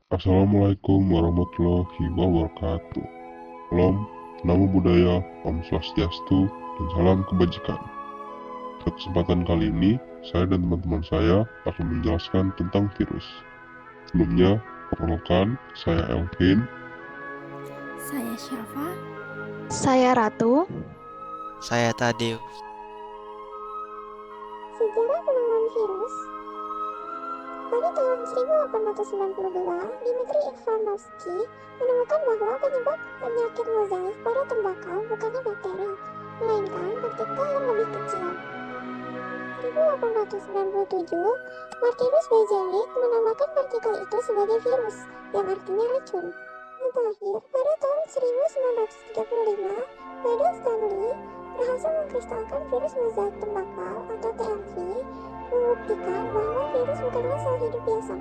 Assalamualaikum warahmatullahi wabarakatuh. Salam, namo buddhaya, Om Swastiastu, dan salam kebajikan. Pada kesempatan kali ini, saya dan teman-teman saya akan menjelaskan tentang virus. Sebelumnya, perkenalkan, saya Elvin. Saya Syafa. Saya Ratu. Saya Tadeus. Sejarah penanganan virus. Pada tahun 1892, Dmitri Ivanovsky menemukan bahwa penyebab penyakit mozaik pada tembakau bukannya bakteri, melainkan partikel yang lebih kecil. 1897, Martinus Beijerinck menamakan partikel itu sebagai virus, yang artinya racun. Yang terakhir, pada tahun 1935, Weddell Stanley berhasil mengkristalkan virus mozaik tembakau atau TMV, membuktikan bahwa virus bukanlah sel hidup biasa.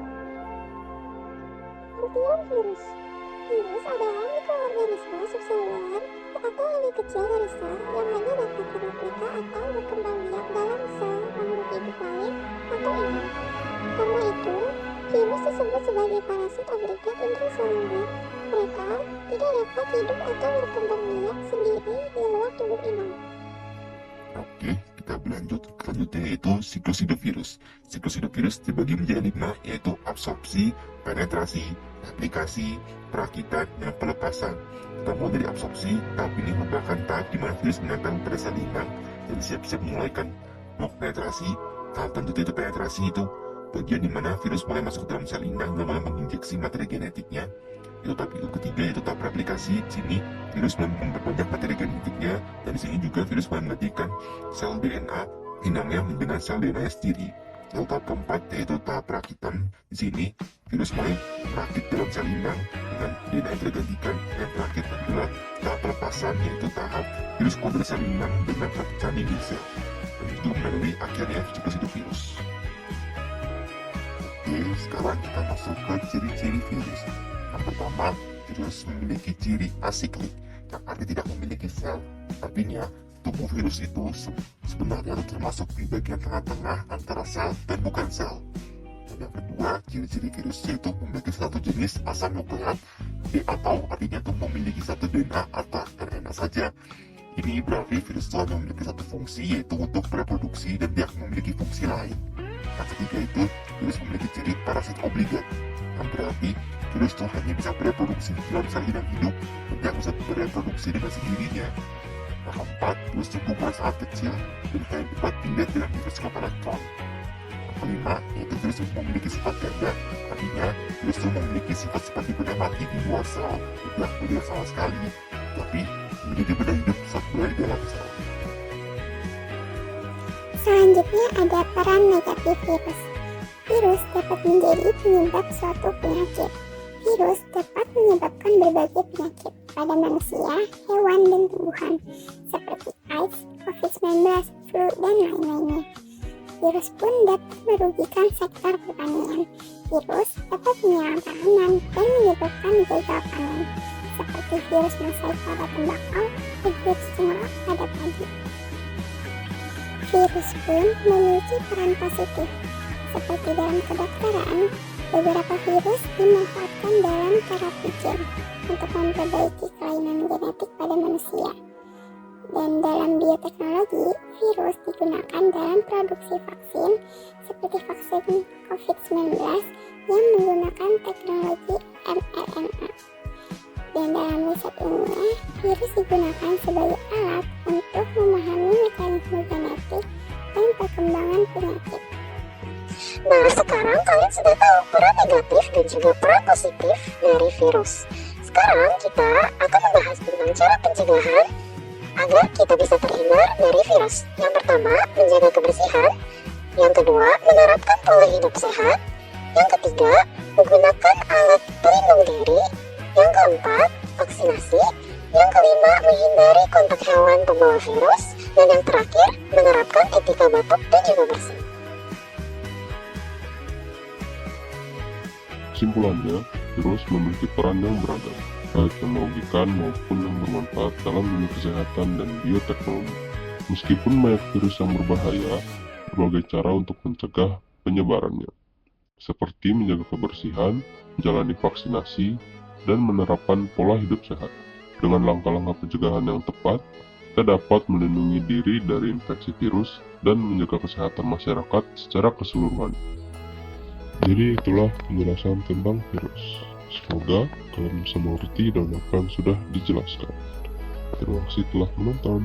Artian virus. Virus adalah mikroorganisme subseluler atau lebih kecil dari sel yang hanya dapat bereplika atau berkembang biak dalam sel makhluk hidup lain atau inang. Karena itu, virus disebut sebagai parasit agregat intraseluler. Mereka tidak dapat hidup atau berkembang biak sendiri di luar tubuh inang. Oke, kita berlanjut. Selanjutnya yaitu siklus hidup virus. Siklus hidup virus dibagi menjadi 5, yaitu absorpsi, penetrasi, replikasi, perakitan, dan pelepasan. Kita mulai dari absorpsi. Tahap ini merupakan tahap di mana virus menempel pada sel inang dan siap-siap memulaikan penetrasi. Tahap selanjutnya itu penetrasi, itu bagian di mana virus mulai masuk ke dalam sel inang dan mulai menginjeksi materi genetiknya. Itu tahap itu ketiga, yaitu tahap replikasi. Di sini virus memperbanyak materi genetiknya, dan di sini juga virus mulai mematikan sel DNA inangnya dengan sel DNA sendiri. Lalu tahap keempat yaitu tahap perakitan. Di sini virus mulai merakit dalam sel inang dengan DNA yang tergantikan. Dan terakhir adalah tahap pelepasan, yaitu tahap virus keluar dari sel inang dengan perakitan di sel. Dan itu melalui akhirnya siklus hidup virus. Oke, sekarang kita masuk ke ciri-ciri virus. Yang pertama, virus memiliki ciri asiklik, yang artinya tidak memiliki sel. Artinya, tubuh virus itu sebenarnya termasuk di bagian tengah-tengah antara sel dan bukan sel. Dan yang kedua, ciri-ciri virus yaitu memiliki satu jenis asam nukleat, atau artinya itu memiliki satu DNA atau RNA saja. Ini berarti virus itu hanya memiliki satu fungsi, yaitu untuk bereproduksi, dan tidak memiliki fungsi lain. Yang ketiga itu, virus memiliki ciri parasit obligat, yang berarti virus itu hanya bisa bereproduksi dalam sel inang hidup dan tidak bisa bereproduksi dengan sendirinya. Yang keempat, virus tumbuh pada sangat kecil dan hanya dapat dilihat dengan mikroskop elektron. Yang kelima, yaitu virus memiliki sifat ganda, artinya virus itu memiliki sifat seperti benda mati di luar sel, tidak berdaya sama sekali, tapi menjadi benda hidup saat berada di dalam sel. Selanjutnya ada peran negatif virus. Virus dapat menjadi penyebab suatu penyakit. Virus dapat menyebabkan berbagai penyakit pada manusia, hewan, dan tumbuhan, seperti AIDS, COVID-19, flu, dan lain-lainnya. Virus pun dapat merugikan sektor pertanian. Virus dapat menyerang tanaman dan menyebabkan gagal panen, seperti virus mosaik pada tembakau dan virus cemurah pada padi. Virus pun memiliki peran positif, seperti dalam kedokteran. Beberapa virus dimanfaatkan dalam terapi gen untuk memperbaiki kelainan genetik pada manusia. Dan dalam bioteknologi, virus digunakan dalam produksi vaksin seperti vaksin COVID-19 yang menggunakan teknologi mRNA. Dan dalam riset ilmiah, virus digunakan sebagai alat untuk memahami mekanisme genetik dan perkembangan penyakit. Nah, sekarang kalian sudah tahu peran negatif dan juga peran positif dari virus. Sekarang kita akan membahas tentang cara pencegahan agar kita bisa terhindar dari virus. Yang pertama, menjaga kebersihan. Yang kedua, menerapkan pola hidup sehat. Yang ketiga, menggunakan alat pelindung diri. Yang keempat, vaksinasi. Yang kelima, menghindari kontak hewan pembawa virus. Dan yang terakhir, menerapkan etika batuk dan juga bersih. Kesimpulannya, virus memiliki peran yang beragam, baik yang merugikan maupun yang bermanfaat dalam dunia kesehatan dan bioteknologi. Meskipun banyak virus yang berbahaya, berbagai cara untuk mencegah penyebarannya. seperti menjaga kebersihan, menjalani vaksinasi, dan menerapkan pola hidup sehat. Dengan langkah-langkah pencegahan yang tepat, kita dapat melindungi diri dari infeksi virus dan menjaga kesehatan masyarakat secara keseluruhan. Jadi itulah penjelasan tentang virus. Semoga kalian bisa mengerti dan apa yang sudah dijelaskan. Terima kasih telah menonton.